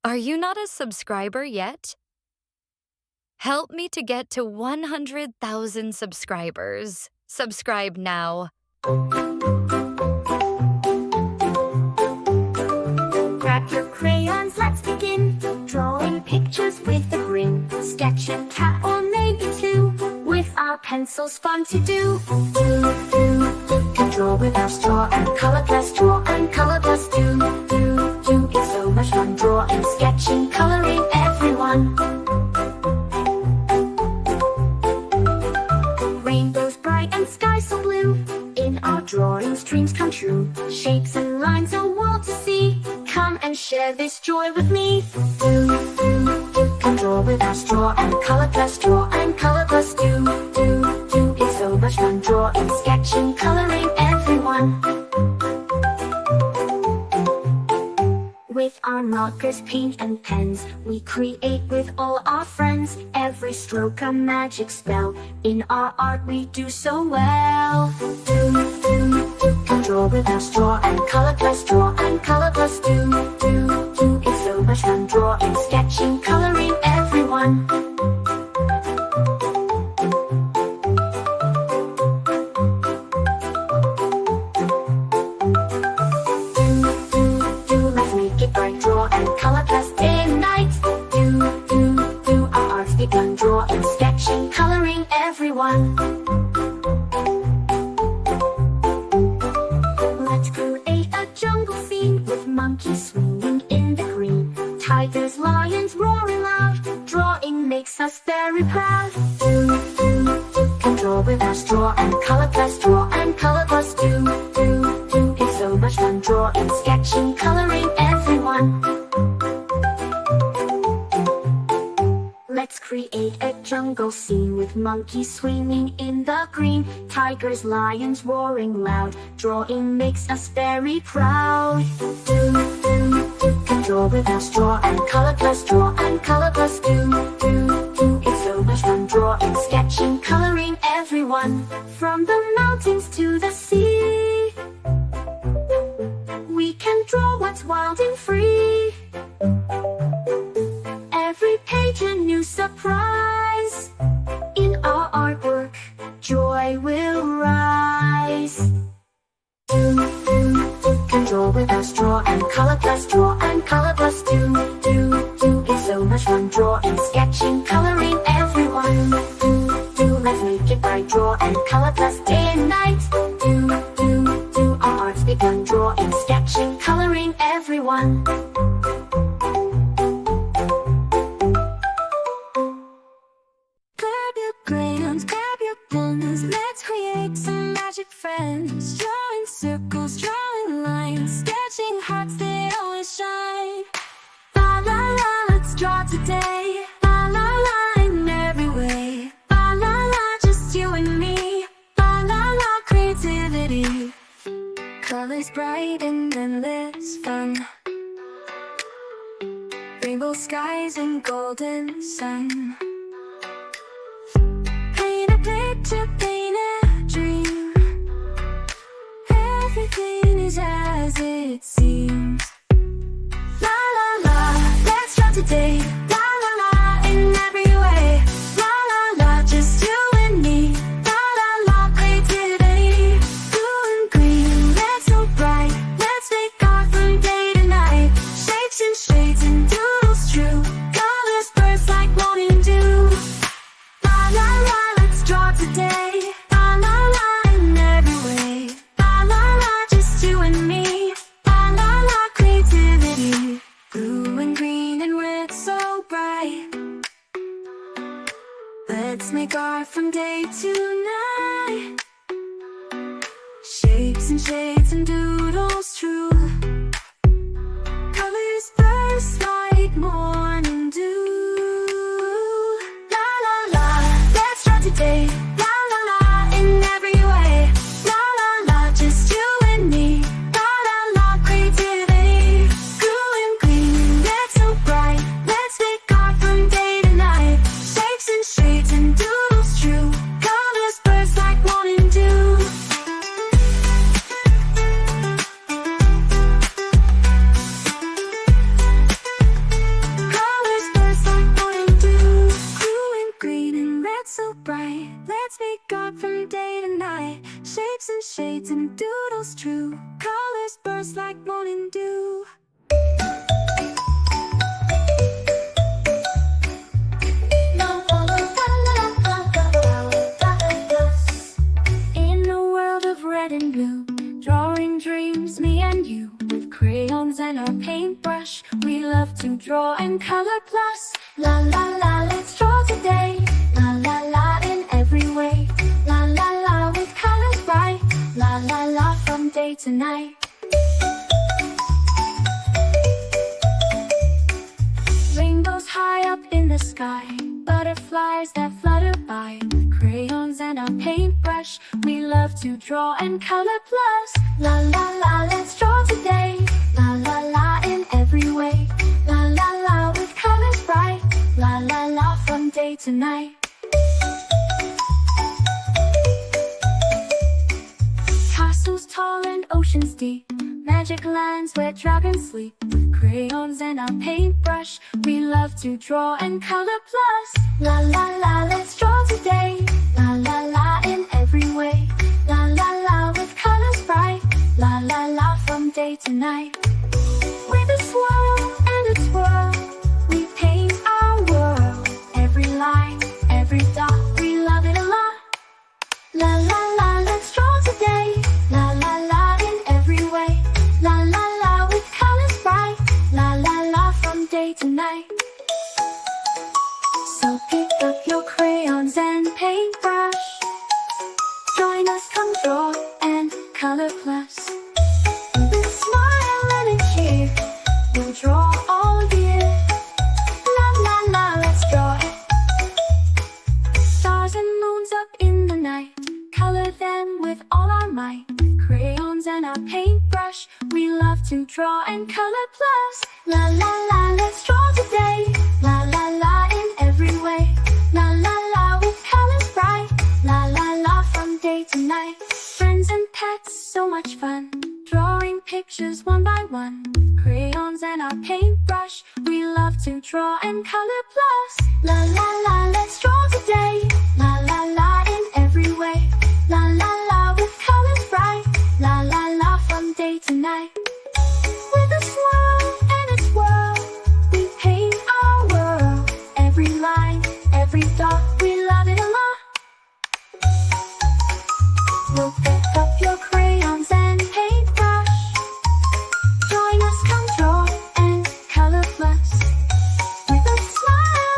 Are you not a subscriber yet? Help me to get to 100,000 subscribers. Subscribe now. Grab your crayons, let's begin. Drawing pictures with a grin. Sketch a cat or maybe two. With our pencils, fun to do. Can draw with our straw and color plus draw and color plus do. It's so much fun drawing, sketching, coloring, everyone. Rainbows bright and skies so blue. In our drawings, dreams come true. Shapes and lines, a world to see. Come and share this joy with me. Can draw with our straw and color plus draw and color plus do. It's so much fun drawing, sketching, coloring, everyone. With our markers, paint and pens, we create with all our friends. Every stroke a magic spell. In our art we do so well. Can draw with our straw and color plus draw and color plus do. It's so much fun drawing, sketching, coloring, everyone. Let's make it bright, draw and color plus day and night. Our art's begun, drawing, sketching, coloring, everyone. Let's create a jungle scene with monkeys swinging in the green. Tigers, lions roaring loud. Drawing makes us very proud. Can draw with our straw and color plus draw and color plus do. It's so much fun drawing, sketching, coloring, everyone. Let's create a jungle scene with monkeys swinging in the green. Tigers, lions roaring loud. Drawing makes us very proud. Can draw with our straw and color plus draw and color plus do. It's so much fun drawing, sketching, coloring, everyone. From the mountains to the sea, we can draw what's wild and free. Every page a new surprise. In our artwork, joy will rise. Can draw with our straw and color plus draw and color plus do. It's so much fun drawing, sketching, coloring, everyone. Let's make it bright, draw and color plus day and night. Our art's begun, drawing, sketching, coloring, everyone. Grab your crayons, grab your pens. Let's create some magic friends. Drawing circles, drawing lines, sketching hearts that always shine. La la la, let's draw today. La la la, in every way. La la la, just you and me. La la la, creativity. Colors bright and endless fun. Rainbow skies and golden sun. Paint a picture, paint a dream. Everything is as it seems. La la la, let's draw today. La la la, in every way. La la la, just you and me. La la la, creativity. Blue and green, let's so bright. Let's make art from day to night. Shapes and shades and doodles true. Colors burst like morning dew. La la la, let's draw today. La la la, in every way. La la la, just you and me. La la la, creativity. Blue and green and red so bright. Let's make art from day to night. Shapes and shades and doodles true. Colors burst like morning dew. La la la, let's draw today. La la la, in every way. La la la, just you and me. La la la, creativity. Blue and green, red so bright. Let's make art from day to night. Shapes and shades and doodles true. Colors burst like morning dew. beads and doodles true. Colors burst like morning dew. In a world of red and blue, drawing dreams, me and you. With crayons and our paintbrush, we love to draw and color plus. La la la, let's draw today. La la la, in every way. La la la, with colors bright. La la la, from day to night. Rainbows high up in the sky, butterflies that flutter by. With crayons and our paintbrush, we love to draw and color plus. La la la, let's draw today. La la la, in every way. La la la, with colors bright. La la la, from day to night. Castles tall and oceans deep, magic lands where dragons sleep. With crayons and our paintbrush, we love to draw and color plus. La la la, let's draw today. La la la, in every way. La la la, with colors bright. La la la, from day to night. With a swirl and a twirl, we paint our world. Every line, every dot, we love it a lot. La la la, let's draw today. La la la, in every way. La la la, with colors bright. La la la, from day to night. So pick up your crayons and paintbrush. Join us, come draw and color plus. With a smile and a cheer, we'll draw all year. La la la, let's draw it. Stars and moons up in the night, color them with all our might. Crayons and our paintbrush, we love to draw and color plus. La la la, let's draw today. La la la, in every way. La la la, with colors bright. La la la, from day to night. Friends and pets, so much fun, drawing pictures one by one. Crayons and our paintbrush, we love to draw and color plus. La la la, let's draw